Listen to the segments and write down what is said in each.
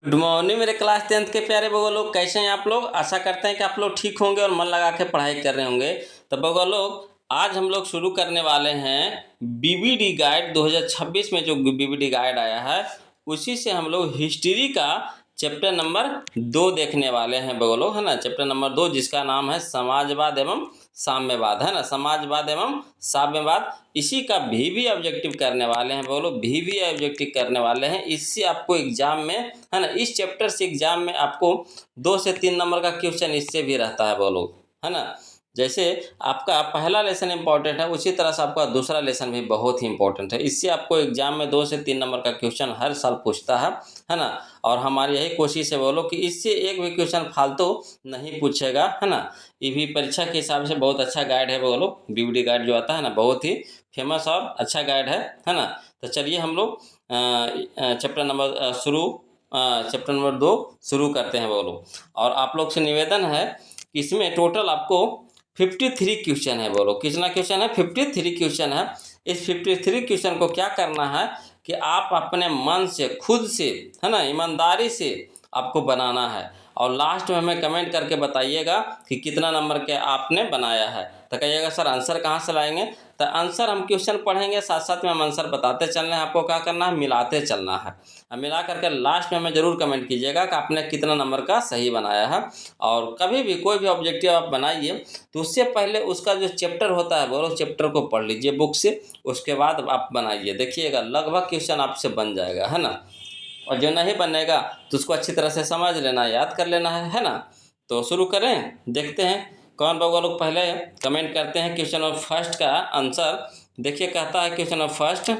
Good morning मेरे class 10th के प्यारे बगो लोग, कैसे हैं आप लोग। आशा करते हैं कि आप लोग ठीक होंगे और मन लगा के पढ़ाई कर रहे होंगे। तो बगो लोग, आज हम लोग शुरू करने वाले हैं बीबीडी गाइड 2026 में जो बीबीडी गाइड आया है उसी से हम लोग हिस्ट्री का चैप्टर नंबर 2 देखने वाले हैं बगो लोग, है ना। चैप्टर नंबर 2 जिसका नाम है समाजवाद एवं साम्यवाद, है ना। समाजवाद एवं साम्यवाद, इसी का भी ऑब्जेक्टिव करने वाले हैं बोलो। भी ऑब्जेक्टिव करने वाले हैं। इससे आपको एग्जाम में, है ना, इस चैप्टर से एग्जाम में आपको 2 से 3 नंबर का क्वेश्चन इससे भी रहता है बोलो, है ना। जैसे आपका पहला लेसन इंपॉर्टेंट है उसी तरह से आपका दूसरा लेसन भी बहुत ही इंपॉर्टेंट है। इससे आपको एग्जाम में 2 से 3 नंबर का क्वेश्चन हर साल पूछता है ना। और हमारी यही कोशिश है बोलो कि इससे एक भी क्वेश्चन फालतू नहीं पूछेगा, है ना। ये भी परीक्षा के हिसाब से बहुत अच्छा गाइड है बोलो। बीबीडी गाइड जो आता है ना, बहुत ही फेमस और अच्छा गाइड है ना। तो चलिए हम लोग चैप्टर नंबर 2 शुरू करते हैं बोलो। और आप लोग से निवेदन है कि इसमें टोटल आपको 53 क्वेश्चन है बोलो। कितना क्वेश्चन है? 53 क्वेश्चन है। इस 53 क्वेश्चन को क्या करना है कि आप अपने मन से, खुद से, है ना, ईमानदारी से आपको बनाना है। और लास्ट में हमें कमेंट करके बताइएगा कि कितना नंबर के आपने बनाया है। तो कहिएगा सर आंसर कहाँ से लाएंगे। तो आंसर हम क्वेश्चन पढ़ेंगे, साथ साथ में हम आंसर बताते चलना है। आपको क्या करना है? मिलाते चलना है। मिला करके लास्ट में हमें ज़रूर कमेंट कीजिएगा कि आपने कितना नंबर का सही बनाया है। और कभी भी कोई भी ऑब्जेक्टिव आप बनाइए तो उससे पहले उसका जो चैप्टर होता है वो चैप्टर को पढ़ लीजिए बुक से, उसके बाद आप बनाइए। देखिएगा लगभग क्वेश्चन आपसे बन जाएगा, है ना। और जो नहीं बनेगा तो उसको अच्छी तरह से समझ लेना, याद कर लेना है ना। तो शुरू करें, देखते हैं कौन बगवा लोग पहले कमेंट करते हैं। क्वेश्चन नंबर फर्स्ट का आंसर देखिए, कहता है क्वेश्चन नंबर फर्स्ट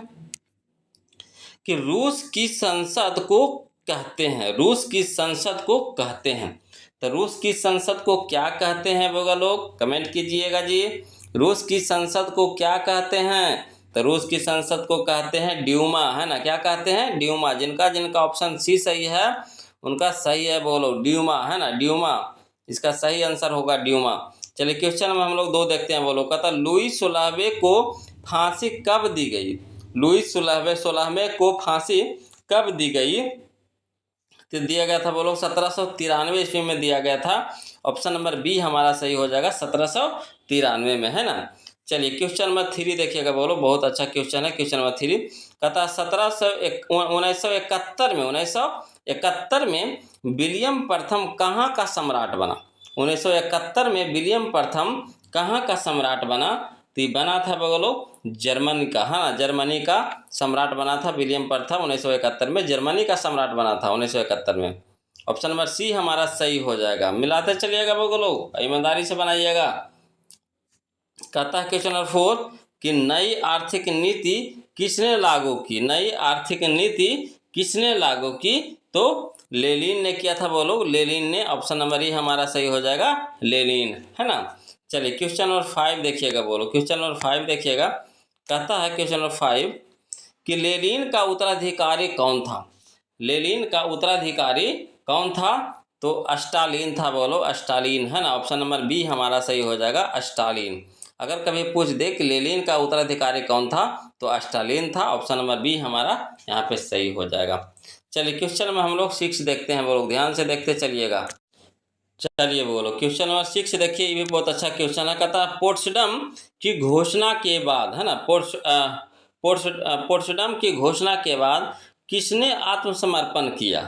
कि रूस की संसद को कहते हैं, रूस की संसद को कहते हैं। तो रूस की संसद को क्या कहते हैं बगवा लोग? कमेंट कीजिएगा जी। रूस की संसद को क्या कहते हैं? तो रूस की संसद को कहते हैं ड्यूमा, है ना। क्या कहते हैं? ड्यूमा। जिनका जिनका ऑप्शन सी सही है उनका सही है बोलो, ड्यूमा, है ना, ड्यूमा। इसका सही आंसर होगा ड्यूमा। चलिए क्वेश्चन में हम लोग 2 देखते हैं बोलो। कहता लुईस 16वें को फांसी कब दी गई? लुईस 16वें को फांसी कब दी गई? तो दिया गया था बोलो 1793 ईस्वी में दिया गया था। ऑप्शन नंबर बी हमारा सही हो जाएगा, 1793 में, है ना। चलिए क्वेश्चन नंबर 3 देखिएगा बोलो, बहुत अच्छा क्वेश्चन है। क्वेश्चन नंबर 3 कहता 1971 में विलियम प्रथम कहाँ का सम्राट बना? 1971 में विलियम प्रथम कहाँ का सम्राट बना? तो ये बना था बोलो जर्मनी का, हाँ, जर्मनी का सम्राट बना था विलियम प्रथम 1971 में। जर्मनी का सम्राट बना था 1971 में। ऑप्शन नंबर सी हमारा सही हो जाएगा। मिलाते चलिएगा बोलो, ईमानदारी से बनाइएगा। कहता है क्वेश्चन नंबर 4 कि नई आर्थिक नीति किसने लागू की? नई आर्थिक नीति किसने लागू की? तो लेनिन ने किया था बोलो, लेनिन ने। ऑप्शन नंबर ई हमारा सही हो जाएगा, लेनिन, है ना। चलिए क्वेश्चन नंबर 5 देखिएगा बोलो। क्वेश्चन नंबर 5 देखिएगा, कहता है क्वेश्चन नंबर 5 कि लेनिन का उत्तराधिकारी कौन था? लेनिन का उत्तराधिकारी कौन था? तो स्टालिन था बोलो, स्टालिन, है ना। ऑप्शन नंबर बी हमारा सही हो जाएगा, स्टालिन। अगर कभी पूछ दे कि लेनिन का उत्तराधिकारी कौन था तो स्टालिन था। ऑप्शन नंबर बी हमारा यहाँ पे सही हो जाएगा। चलिए क्वेश्चन में हम लोग 6 देखते हैं बोलो, ध्यान से देखते चलिएगा। चलिए बोलो क्वेश्चन नंबर 6 देखिए, ये भी बहुत अच्छा क्वेश्चन है। कहता है पोट्सडम की घोषणा के बाद, है ना, पोट्सडम की घोषणा के बाद किसने आत्मसमर्पण किया?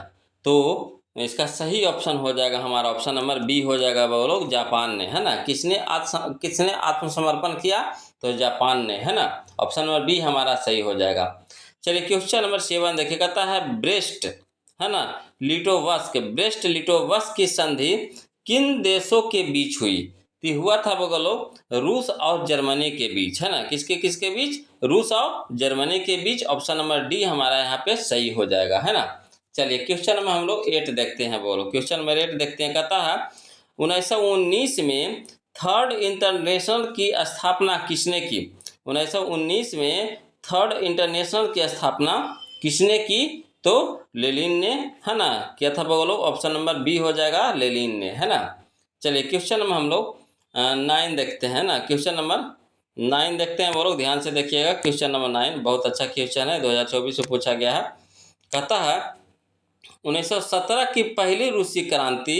तो इसका सही ऑप्शन हो जाएगा हमारा, ऑप्शन नंबर बी हो जाएगा बोलो, जापान ने, है ना। किसने आत्मसमर्पण किया? तो जापान ने, है ना। ऑप्शन नंबर बी हमारा सही हो जाएगा। चलिए क्वेश्चन नंबर 7 देखिए, कहता है ब्रेस्ट, है ना, ब्रेस्ट लिटोवस्क की संधि किन देशों के बीच हुई? तो हुआ था बगलो रूस और जर्मनी के बीच, है ना। किसके किसके बीच? रूस और जर्मनी के बीच। ऑप्शन नंबर डी हमारा यहाँ पे सही हो जाएगा, है ना। चलिए क्वेश्चन में हम लोग 8 देखते हैं बोलो। क्वेश्चन नंबर 8 देखते हैं, कहता है 1919 में थर्ड इंटरनेशनल की स्थापना किसने की? 1919 में थर्ड इंटरनेशनल की स्थापना किसने की? तो लेनिन ने, है ना, किया था बोलो। ऑप्शन नंबर बी हो जाएगा, लेनिन ने, है ना। चलिए क्वेश्चन में हम लोग 9 देखते हैं ना। क्वेश्चन नंबर 9 देखते हैं बोलो, ध्यान से देखिएगा। क्वेश्चन नंबर 9 बहुत अच्छा क्वेश्चन है, 2024 से पूछा गया है। कहता है 1917 की पहली रूसी क्रांति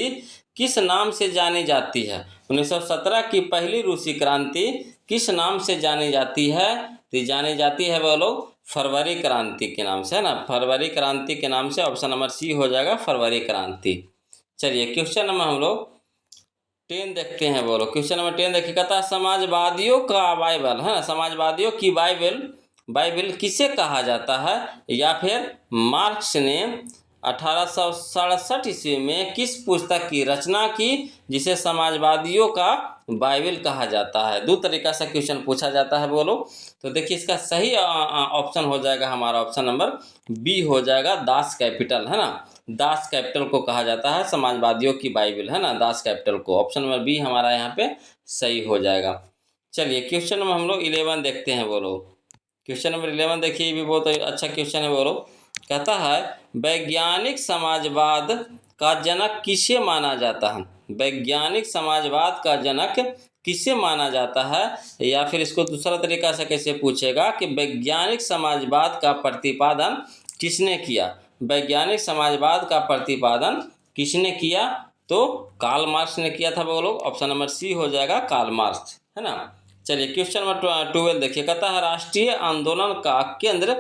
किस नाम से जानी जाती है? 1917 की पहली रूसी क्रांति किस नाम से जानी जाती है? तो जानी जाती है वो लोग फरवरी क्रांति के नाम से, है ना। फरवरी क्रांति के नाम से ऑप्शन नंबर सी हो जाएगा, फरवरी क्रांति। चलिए क्वेश्चन नंबर हम लोग 10 देखते हैं। बोलो क्वेश्चन नंबर 10 देखिए, कहता है समाजवादियों का बाइबल, है ना, समाजवादियों की बाइबल किसे कहा जाता है? या फिर मार्क्स ने 1867 ईस्वी में किस पुस्तक की रचना की जिसे समाजवादियों का बाइबल कहा जाता है? दो तरीका से क्वेश्चन पूछा जाता है। बोलो तो देखिए इसका सही ऑप्शन हो जाएगा हमारा ऑप्शन नंबर बी हो जाएगा, दास कैपिटल, है ना। दास कैपिटल को कहा जाता है समाजवादियों की बाइबल, है ना, दास कैपिटल को। ऑप्शन नंबर बी हमारा यहाँ पे सही हो जाएगा। चलिए क्वेश्चन नंबर हम लोग 11 देखते हैं। बोलो क्वेश्चन नंबर 11 देखिए, ये भी बहुत अच्छा क्वेश्चन है। बोलो कहता है वैज्ञानिक समाजवाद का जनक किसे माना जाता है? वैज्ञानिक समाजवाद का जनक किसे माना जाता है? या फिर इसको दूसरा तरीका से कैसे पूछेगा कि वैज्ञानिक समाजवाद का प्रतिपादन किसने किया? वैज्ञानिक समाजवाद का प्रतिपादन किसने किया? तो कार्ल मार्क्स ने किया था। वो लोग ऑप्शन नंबर सी हो जाएगा, कार्ल मार्क्स, है ना। चलिए क्वेश्चन नंबर 12 देखिए, कहता है राष्ट्रीय आंदोलन का केंद्र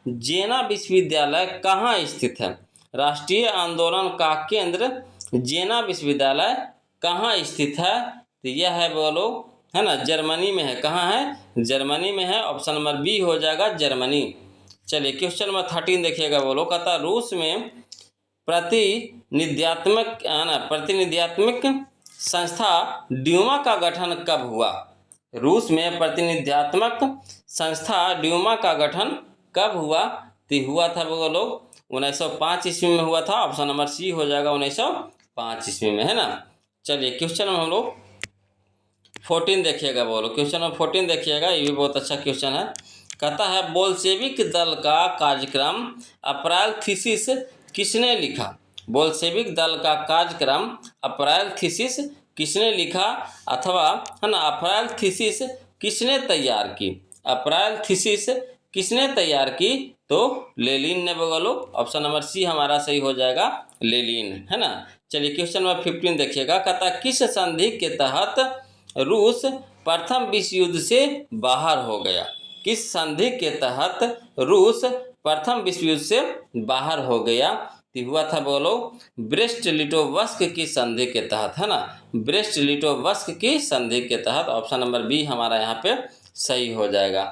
जेना विश्वविद्यालय कहाँ स्थित है? राष्ट्रीय आंदोलन का केंद्र जेना विश्वविद्यालय कहाँ स्थित है? तो यह है बोलो, है ना, जर्मनी में है। कहाँ है? जर्मनी में है। ऑप्शन नंबर बी हो जाएगा, जर्मनी। चलिए क्वेश्चन नंबर 13 देखिएगा। बोलो कहता रूस में प्रतिनिध्यात्मक संस्था ड्यूमा का गठन कब हुआ? रूस में प्रतिनिध्यात्मक संस्था ड्यूमा का गठन कब हुआ? तो हुआ था वो लोग 1905 ईस्वी में हुआ था। ऑप्शन नंबर सी हो जाएगा, 1905 ईस्वी में, है ना। चलिए क्वेश्चन में हम लोग 14 देखिएगा। बोलो क्वेश्चन नंबर 14 देखिएगा, ये भी बहुत अच्छा क्वेश्चन है। कहता है बोल्शेविक दल का कार्यक्रम अप्रैल थीसिस किसने लिखा? बोल्शेविक दल का कार्यक्रम अप्रैल थीसिस किसने लिखा? अथवा, है ना, अप्रैल थीसिस किसने तैयार की? अप्रैल थीसिस किसने तैयार की? तो लेनिन ने। बोलो ऑप्शन नंबर सी हमारा सही हो जाएगा, लेनिन, है ना। चलिए क्वेश्चन नंबर 15 देखिएगा। कहता किस संधि के तहत रूस प्रथम विश्व युद्ध से बाहर हो गया? किस संधि के तहत रूस प्रथम विश्व युद्ध से बाहर हो गया? तो हुआ था बोलो ब्रेस्ट लिटोवस्क की संधि के तहत, है ना। ब्रेस्ट लिटोवस्क की संधि के तहत। ऑप्शन नंबर बी हमारा यहाँ पे सही हो जाएगा।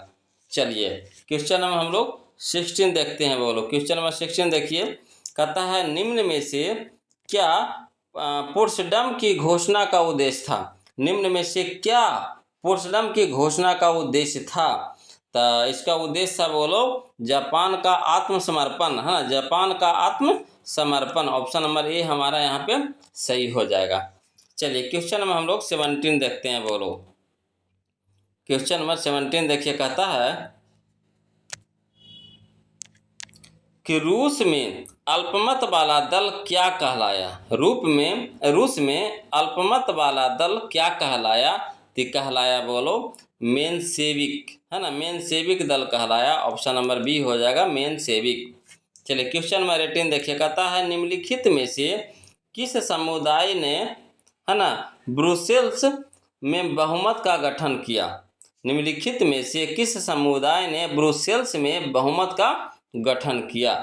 चलिए क्वेश्चन नंबर हम लोग 16 देखते हैं। बोलो क्वेश्चन नंबर 16 देखिए, कहता है निम्न में से क्या पोट्सडम की घोषणा का उद्देश्य था? निम्न में से क्या पोट्सडम की घोषणा का उद्देश्य था? तो इसका उद्देश्य था बोलो जापान का आत्मसमर्पण, है ना, जापान का आत्मसमर्पण। ऑप्शन नंबर ए हमारा यहाँ पे सही हो जाएगा। चलिए क्वेश्चन नंबर हम लोग 17 देखते हैं। बोलो क्वेश्चन नंबर 17 देखिए, कहता है कि रूस में अल्पमत वाला दल क्या कहलाया? रूस में अल्पमत वाला दल क्या कहलाया? तो कहलाया बोलो मेनसेविक, है ना, मेनसेविक दल कहलाया। ऑप्शन नंबर बी हो जाएगा, मेनसेविक। चलिए क्वेश्चन नंबर 18 देखिए, कहता है निम्नलिखित में से किस समुदाय ने, है ना, ब्रुसेल्स में बहुमत का गठन किया? निम्नलिखित में से किस समुदाय ने ब्रुसेल्स में बहुमत का गठन किया,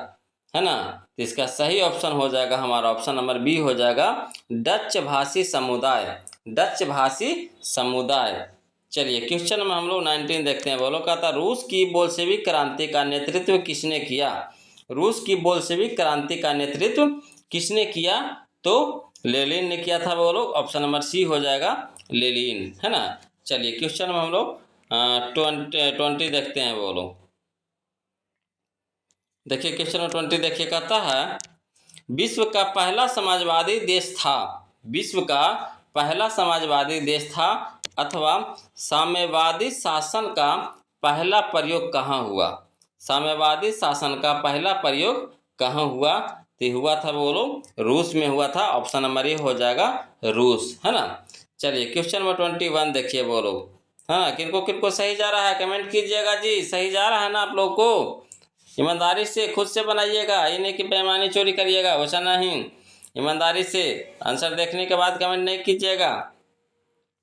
है ना। तो इसका सही ऑप्शन हो जाएगा हमारा ऑप्शन नंबर बी हो जाएगा, डच भाषी समुदाय, डच भाषी समुदाय। चलिए क्वेश्चन में हम लोग 19 देखते हैं। बोलो कहता रूस की बोल्शेविक क्रांति का नेतृत्व किसने किया? रूस की बोल्शेविक क्रांति का नेतृत्व किसने किया? तो लेनिन ने किया था। बोलो ऑप्शन नंबर सी हो जाएगा, लेनिन, है ना। चलिए क्वेश्चन में हम लोग 20 देखते हैं। बोलो देखिए क्वेश्चन नंबर 20 देखिए, कहता है विश्व का पहला समाजवादी देश था, विश्व का पहला समाजवादी देश था अथवा साम्यवादी शासन का पहला प्रयोग कहाँ हुआ? साम्यवादी शासन का पहला प्रयोग कहाँ हुआ? तो हुआ था बोलो रूस में हुआ था। ऑप्शन नंबर ए हो जाएगा, रूस, है ना। चलिए क्वेश्चन नंबर 21 देखिए। बोलो हाँ, किनको किनको सही जा रहा है कमेंट कीजिएगा जी, सही जा रहा है ना आप लोग को? ईमानदारी से खुद से बनाइएगा, ये नहीं कि बेईमानी चोरी करिएगा, वैसा नहीं। ईमानदारी से आंसर देखने के बाद कमेंट नहीं कीजिएगा,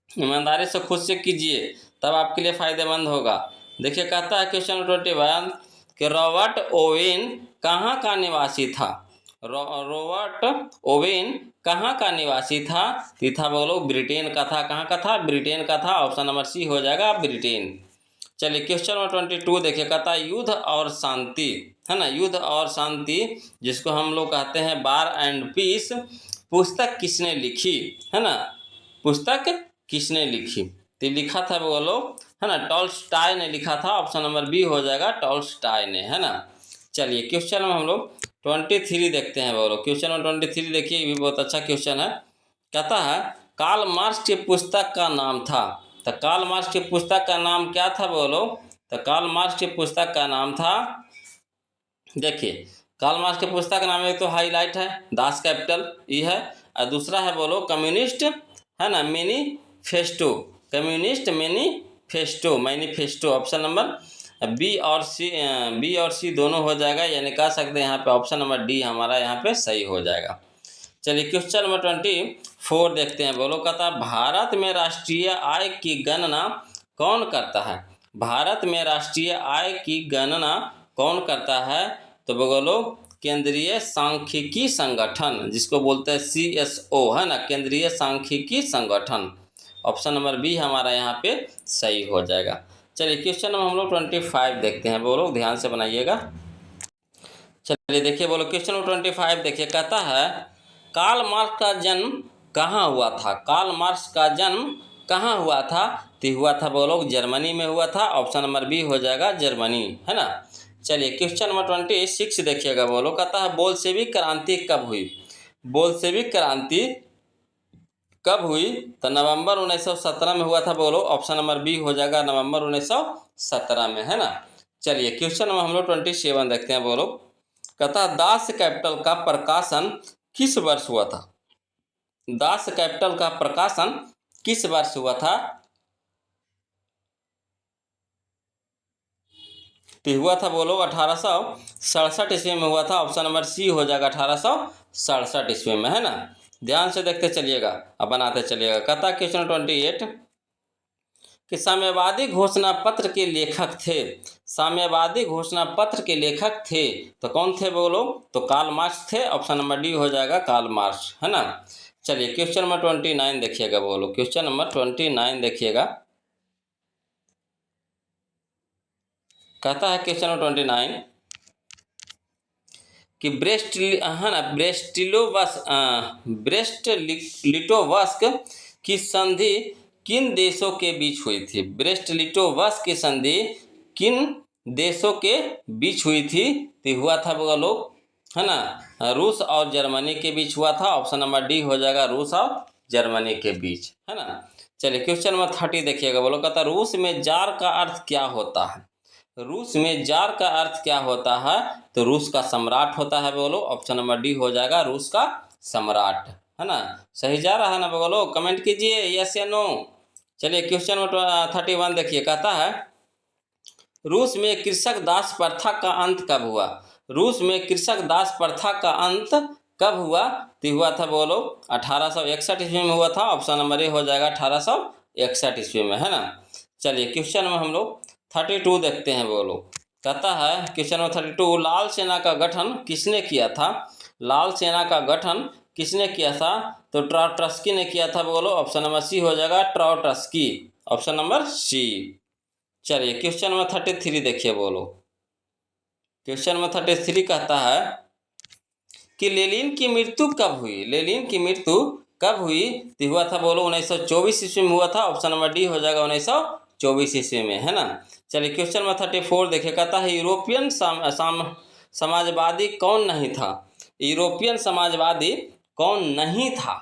ईमानदारी से खुद से कीजिए, तब आपके लिए फ़ायदेमंद होगा। देखिए कहता है क्वेश्चन 21 कि रॉबर्ट ओवेन कहाँ का निवासी था। रॉबर्ट ओवेन कहाँ का निवासी था? तो था बोलो ब्रिटेन का था। कहाँ का था? ब्रिटेन का था। ऑप्शन नंबर सी हो जाएगा ब्रिटेन। चलिए क्वेश्चन नंबर 22 देखिए, कहता है युद्ध और शांति, है ना, युद्ध और शांति जिसको हम लोग कहते हैं वार एंड पीस, पुस्तक किसने लिखी, है ना, पुस्तक किसने लिखी? तो लिखा था बोलो, है ना, टॉल्स्टॉय ने लिखा था। ऑप्शन नंबर बी हो जाएगा टॉल्स्टॉय ने, है ना। चलिए क्वेश्चन में हम लोग 23 देखते हैं बोलो। क्वेश्चन नंबर 23 देखिए, ये भी बहुत अच्छा क्वेश्चन है। कहता है कार्ल मार्क्स की पुस्तक का नाम था। तो कार्ल मार्क्स की पुस्तक का नाम क्या था बोलो? तो कार्ल मार्क्स की पुस्तक का नाम था, देखिए कार्ल मार्क्स की पुस्तक का नाम एक तो हाईलाइट है, दास कैपिटल ये है, और दूसरा है बोलो कम्युनिस्ट, है ना, manifesto, communist manifesto. Option number B और सी दोनों हो जाएगा, यानी कह सकते हैं यहाँ पे ऑप्शन नंबर डी हमारा यहाँ पे सही हो जाएगा। चलिए क्वेश्चन नंबर 24 देखते हैं बोलो। कहता है भारत में राष्ट्रीय आय की गणना कौन करता है? भारत में राष्ट्रीय आय की गणना कौन करता है? तो बोलो केंद्रीय सांख्यिकी संगठन, जिसको बोलते हैं CSO, है ना, केंद्रीय सांख्यिकी संगठन। ऑप्शन नंबर बी हमारा यहाँ पे सही हो जाएगा। चलिए क्वेश्चन नंबर हम लोग 25 देखते हैं बोलो, ध्यान से बनाइएगा। चलिए देखिए बोलो क्वेश्चन नंबर 25 देखिए, कहता है कार्ल मार्क्स का जन्म कहाँ हुआ था? कार्ल मार्क्स का जन्म कहाँ हुआ था? तो हुआ था बोलो जर्मनी में हुआ था। ऑप्शन नंबर बी हो जाएगा जर्मनी, है ना। चलिए क्वेश्चन नंबर 26 देखिएगा बोलो। कहता है बोल्शेविक क्रांति कब हुई? बोल्शेविक क्रांति कब हुई? तो नवंबर 1917 में हुआ था बोलो। ऑप्शन नंबर बी हो जाएगा नवंबर 1917 में, है ना। चलिए क्वेश्चन नंबर हम लोग 27 देखते हैं बोलो। कहता है दास कैपिटल का प्रकाशन किस वर्ष हुआ था? दास कैपिटल का प्रकाशन किस वर्ष हुआ था? तो हुआ था बोलो 1867 ईस्वी में हुआ था। ऑप्शन नंबर सी हो जाएगा 1867 ईस्वी में, है ना। ध्यान से देखते चलिएगा, अब बनाते चलिएगा। कहता क्वेश्चन 28 कि साम्यवादी घोषणा पत्र के लेखक थे। साम्यवादी घोषणा पत्र के लेखक थे तो कौन थे बोलो? तो कार्ल मार्क्स थे। ऑप्शन नंबर डी हो जाएगा कार्ल मार्क्स, है ना। चलिए क्वेश्चन नंबर 29 देखिएगा बोलो। क्वेश्चन नंबर 29 देखिएगा, कहता है क्वेश्चन नंबर 29 कि ब्रेस्ट, है ना, ब्रेस्ट लिटोवस्क की संधि किन देशों के बीच हुई थी? ब्रेस्ट लिटोवस्क की संधि किन देशों के बीच हुई थी? तो हुआ था बोलो, है ना, रूस और जर्मनी के बीच हुआ था। ऑप्शन नंबर डी हो जाएगा रूस और जर्मनी के बीच, है ना। चलिए क्वेश्चन नंबर 30 देखिएगा बोलो। कहता रूस में जार का अर्थ क्या होता है? रूस में जार का अर्थ क्या होता है? तो रूस का सम्राट होता है बोलो। ऑप्शन नंबर डी हो जाएगा रूस का सम्राट, है ना। सही जा रहा है ना बोलो? कमेंट कीजिए यस या नो। चलिए क्वेश्चन नंबर 31 देखिए, कहता है रूस में कृषक दास प्रथा का अंत कब हुआ? रूस में कृषक दास प्रथा का अंत कब हुआ? तो हुआ था बोलो 1861 ईस्वी में हुआ था। ऑप्शन नंबर ए हो जाएगा 1861 ईस्वी में, है ना। चलिए क्वेश्चन में हम लोग 32 देखते हैं बोलो। कहता है क्वेश्चन नंबर 32 लाल सेना का गठन किसने किया था? लाल सेना का गठन किसने किया था? तो ट्राउट्स्की ने किया था बोलो। ऑप्शन नंबर सी हो जाएगा ट्राउट्स्की, ऑप्शन नंबर सी। चलिए क्वेश्चन नंबर 33 देखिए बोलो। क्वेश्चन नंबर 33 कहता है कि लेनिन की मृत्यु कब हुई? लेनिन की मृत्यु कब हुई? तो हुआ था बोलो 1924 ईस्वी में हुआ था। ऑप्शन नंबर डी हो जाएगा 1924 ईस्वी में, है ना। चलिए क्वेश्चन नंबर 34 देखिए, कहता है यूरोपियन समाजवादी कौन नहीं था? यूरोपियन समाजवादी कौन नहीं था?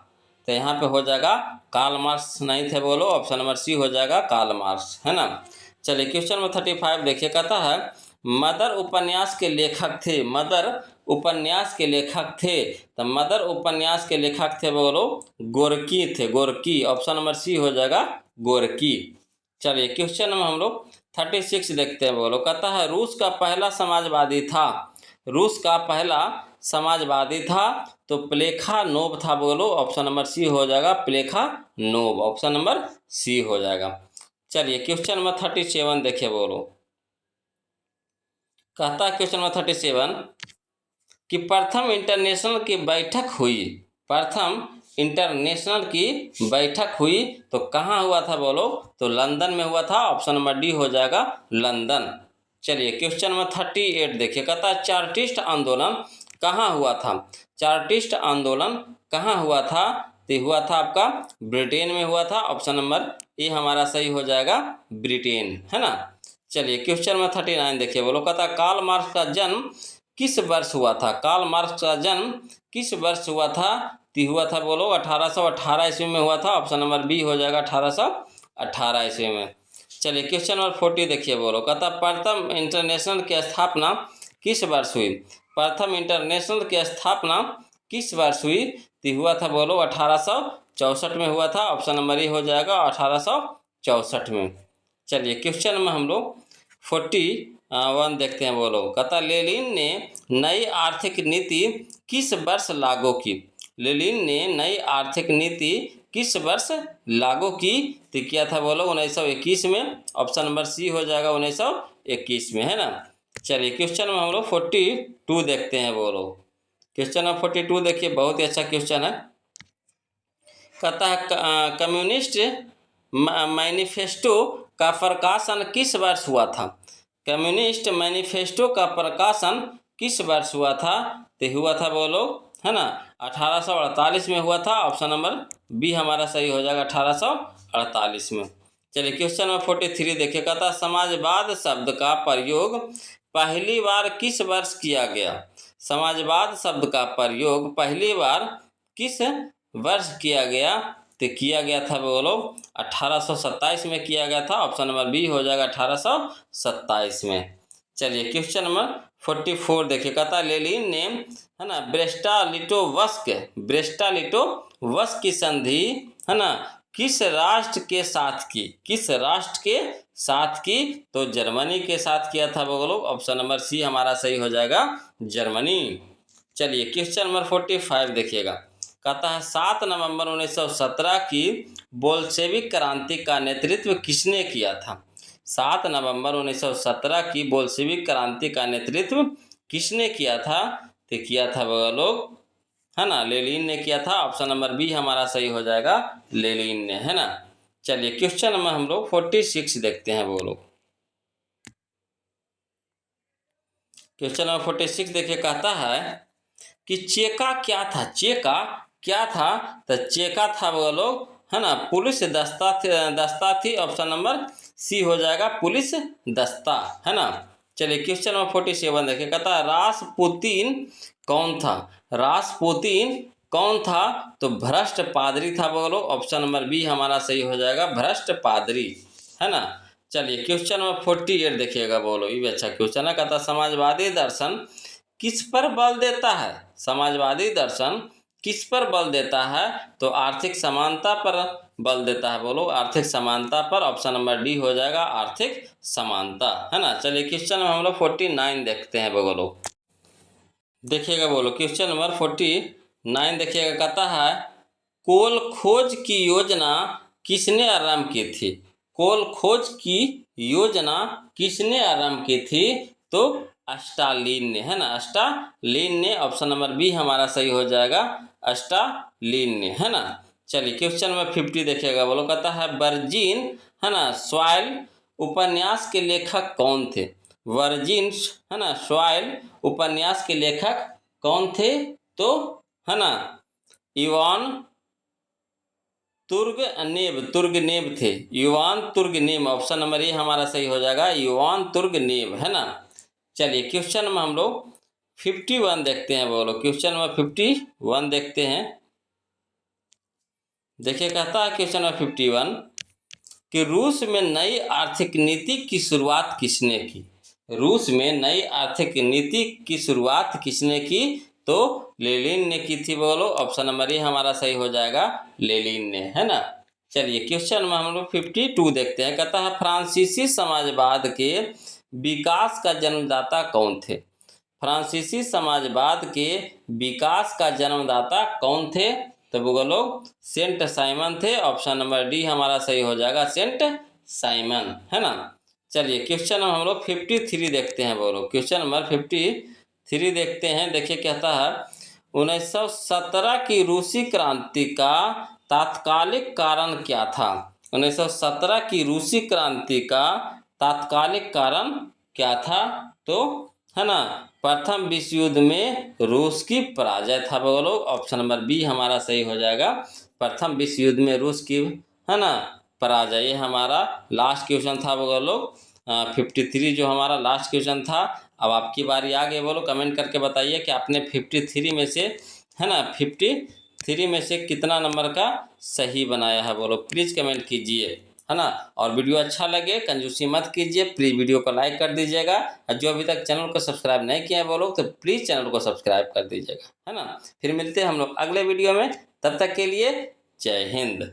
तो यहाँ पे हो जाएगा कार्ल मार्क्स नहीं थे बोलो। ऑप्शन नंबर सी हो जाएगा कार्ल मार्क्स, है ना। चलिए क्वेश्चन नंबर 35 देखिए, कहता है मदर उपन्यास के लेखक थे। मदर उपन्यास के लेखक थे तो मदर उपन्यास के लेखक थे बोलो गोर्की थे, गोर्की। ऑप्शन नंबर सी हो जाएगा गोर्की। चलिए क्वेश्चन नंबर हम लोग 36 देखते हैं बोलो। कहता है रूस का पहला समाजवादी था। रूस का पहला समाजवादी था तो प्लेखानोव था बोलो। ऑप्शन नंबर सी हो जाएगा, प्लेखानोव। ऑप्शन नंबर सी हो जाएगा। चलिए क्वेश्चन नंबर 37 देखिए बोलो। कहता है क्वेश्चन नंबर 37 कि प्रथम इंटरनेशनल की बैठक हुई। प्रथम इंटरनेशनल की बैठक हुई तो कहाँ हुआ था बोलो? तो लंदन में हुआ था। ऑप्शन नंबर डी हो जाएगा, लंदन। चलिए क्वेश्चन नंबर 38 देखिए। कहता है चार्टिस्ट आंदोलन कहाँ हुआ था? चार्टिस्ट आंदोलन कहाँ हुआ था? तो हुआ था आपका ब्रिटेन में हुआ था। ऑप्शन नंबर ए हमारा सही हो जाएगा, ब्रिटेन, है ना। चलिए क्वेश्चन नंबर 39 देखिए बोलो। कहता है कार्ल मार्क्स का जन्म किस वर्ष हुआ था? कार्ल मार्क्स का जन्म किस वर्ष हुआ था? तो हुआ था बोलो 1818 ईस्वी में हुआ था। ऑप्शन नंबर बी हो जाएगा, 1818 ईस्वी में। चलिए क्वेश्चन नंबर 40 देखिए बोलो। कहता प्रथम इंटरनेशनल की स्थापना किस वर्ष हुई? प्रथम इंटरनेशनल की स्थापना किस वर्ष हुई? तो हुआ था बोलो 1864 में हुआ था। ऑप्शन नंबर ए हो जाएगा, 1864 में। चलिए क्वेश्चन में हम लोग 41 देखते हैं बोलो। कहता लेनिन ने नई आर्थिक नीति किस वर्ष लागू की? लेनिन ने नई आर्थिक नीति किस वर्ष लागू की? तो किया था बोलो 1921 में। ऑप्शन नंबर सी हो जाएगा, 1921 में, है ना। चलिए क्वेश्चन में हम लोग 42 देखते हैं बोलो। क्वेश्चन नंबर 42 देखिए, बहुत ही अच्छा क्वेश्चन है। कहता है कम्युनिस्ट मैनिफेस्टो का प्रकाशन किस वर्ष हुआ था? कम्युनिस्ट मैनिफेस्टो का प्रकाशन किस वर्ष हुआ था? तो हुआ था बोलो, है ना, 1848 में हुआ था। ऑप्शन नंबर बी हमारा सही हो जाएगा, 1848 में। चलिए क्वेश्चन नंबर 43 देखिए। कहता समाजवाद शब्द का प्रयोग पहली बार किस वर्ष किया गया? समाजवाद शब्द का प्रयोग पहली बार किस वर्ष किया गया? तो किया गया था बोलो 1827 में किया गया था। ऑप्शन नंबर बी हो जाएगा, 1827 में। चलिए क्वेश्चन नंबर 44 देखिए। कहता लेनिन ने, है ना, ब्रेस्टा-लिटोवस्क की संधि, है ना, किस राष्ट्र के साथ की? किस राष्ट्र के साथ की? तो जर्मनी के साथ किया था बोलो। ऑप्शन नंबर सी हमारा सही हो जाएगा, जर्मनी। चलिए क्वेश्चन नंबर 45 देखिएगा। कहता है 7 नवंबर 1917 की बोल्शेविक क्रांति का नेतृत्व किसने किया था? 7 नवंबर 1917 की बोल्शेविक क्रांति का नेतृत्व किसने किया था? तो किया था वो लोग, है ना, लेनिन ने किया था। ऑप्शन नंबर बी हमारा सही हो जाएगा, लेनिन ने, है ना। चलिए क्वेश्चन नंबर हम लोग 46 देखते हैं वो लोग। क्वेश्चन नंबर 46 देखिए। कहता है कि चेका क्या था? चेका क्या था? तो चेका था वो लोग, है ना, पुलिस दस्ता थी। ऑप्शन नंबर सी हो जाएगा, पुलिस दस्ता, है ना। चलिए क्वेश्चन नंबर 47 देखिए। कहता है रासपुतीन कौन था? रासपुतीन कौन था? तो भ्रष्ट पादरी था बोलो। ऑप्शन नंबर बी हमारा सही हो जाएगा, भ्रष्ट पादरी, है ना। चलिए क्वेश्चन नंबर 48 देखिएगा बोलो। ये भी अच्छा क्वेश्चन है। कहता समाजवादी दर्शन किस पर बल देता है? समाजवादी दर्शन किस पर बल देता है? तो आर्थिक समानता पर बल देता है बोलो। आर्थिक समानता पर। ऑप्शन नंबर डी हो जाएगा, आर्थिक समानता, है ना। चलिए क्वेश्चन में हम लोग 49 देखते हैं बोलो। देखिएगा बोलो क्वेश्चन नंबर 49 देखिएगा। कहता है कोल खोज की योजना किसने आरंभ की थी? कोल खोज की योजना किसने आरंभ की थी? तो स्टालिन ने, है ना, स्टालिन ने। ऑप्शन नंबर बी हमारा सही हो जाएगा, स्टालिन ने, है ना। चलिए क्वेश्चन नंबर 50 देखिएगा बोलो। कहता है वर्जिन, है ना, सॉइल उपन्यास के लेखक कौन थे? वर्जिन, है ना, सॉइल उपन्यास के लेखक कौन थे? तो, है ना, इवान तुर्गनेव थे। युवान तुर्गनेव। ऑप्शन नंबर ए हमारा सही हो जाएगा, युवान तुर्गनेव, है ना। चलिए क्वेश्चन में हम लोग 51 देखते हैं बोलो। क्वेश्चन नंबर 51 देखते हैं। देखिए कहता है क्वेश्चन नंबर 51 कि रूस में नई आर्थिक नीति की शुरुआत किसने की? रूस में नई आर्थिक नीति की शुरुआत किसने की? तो लेनिन ने की थी बोलो। ऑप्शन नंबर ए हमारा सही हो जाएगा, लेनिन ने, है ना। चलिए क्वेश्चन में हम लोग 52 देखते हैं। कहता है फ्रांसीसी समाजवाद के विकास का जन्मदाता कौन थे? फ्रांसीसी समाजवाद के विकास का जन्मदाता कौन थे? तो वो लोग सेंट साइमन थे। ऑप्शन नंबर डी हमारा सही हो जाएगा, सेंट साइमन, है ना। चलिए क्वेश्चन हम लोग 53 देखते हैं। बोलो क्वेश्चन नंबर 53 देखते हैं। देखिए कहता है 1917 की रूसी क्रांति का तात्कालिक कारण क्या था? 1917 की रूसी क्रांति का तात्कालिक कारण क्या था? तो है ना, प्रथम विश्व युद्ध में रूस की पराजय था। बोलो ऑप्शन नंबर बी हमारा सही हो जाएगा, प्रथम विश्व युद्ध में रूस की, है ना, पराजय। ये हमारा लास्ट क्वेश्चन था। बोलो 53 जो हमारा लास्ट क्वेश्चन था। अब आपकी बारी आ गई। बोलो कमेंट करके बताइए कि आपने 53 में से, है ना, 53 में से कितना नंबर का सही बनाया है। बोलो प्लीज़ कमेंट कीजिए, है ना। और वीडियो अच्छा लगे कंजूसी मत कीजिए, प्लीज़ वीडियो को लाइक कर दीजिएगा। और जो अभी तक चैनल को सब्सक्राइब नहीं किया है बोलो तो प्लीज़ चैनल को सब्सक्राइब कर दीजिएगा, है ना। फिर मिलते हैं हम लोग अगले वीडियो में, तब तक के लिए जय हिंद।